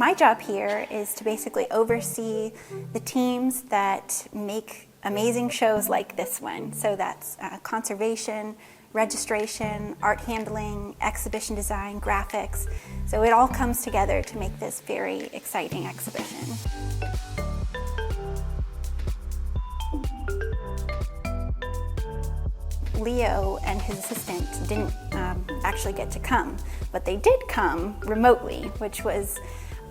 My job here is to basically oversee the teams that make amazing shows like this one. So that's conservation, registration, art handling, exhibition design, graphics. So it all comes together to make this very exciting exhibition. Leo and his assistant didn't actually get to come, but they did come remotely, which was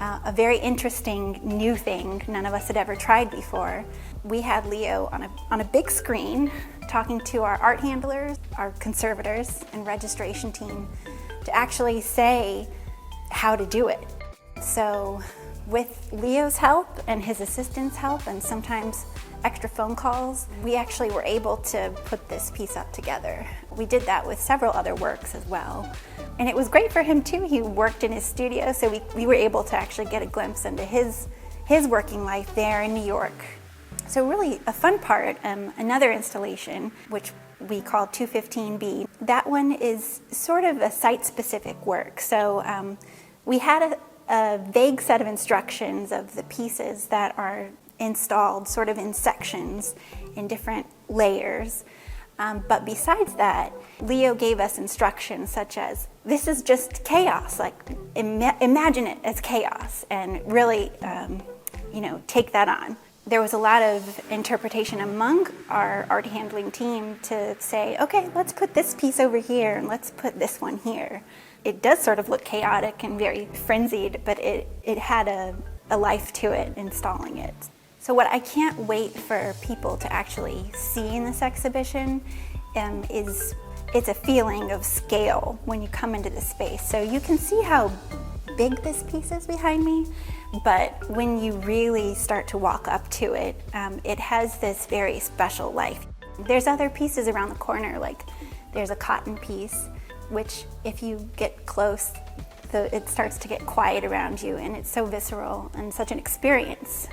a very interesting new thing none of us had ever tried before. We had Leo on a big screen talking to our art handlers, our conservators, and registration team to actually say how to do it. So with Leo's help and his assistant's help, and sometimes extra phone calls, we actually were able to put this piece up together. We did that with several other works as well. And it was great for him too. He worked in his studio, so we were able to actually get a glimpse into his working life there in New York. So really a fun part, another installation, which we call 215B. That one is sort of a site-specific work. So we had a vague set of instructions of the pieces that are installed sort of in sections in different layers. But besides that, Leo gave us instructions such as, this is just chaos, like imagine it as chaos and really take that on. There was a lot of interpretation among our art handling team to say, okay, let's put this piece over here and let's put this one here. It does sort of look chaotic and very frenzied, but it had a life to it installing it. So what I can't wait for people to actually see in this exhibition is it's a feeling of scale when you come into the space. So you can see how big this piece is behind me, but when you really start to walk up to it, it has this very special life. There's other pieces around the corner, like there's a cotton piece, which if you get close, it starts to get quiet around you, and it's so visceral and such an experience.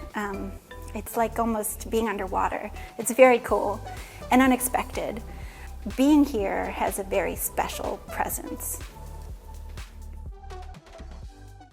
It's like almost being underwater. It's very cool and unexpected. Being here has a very special presence.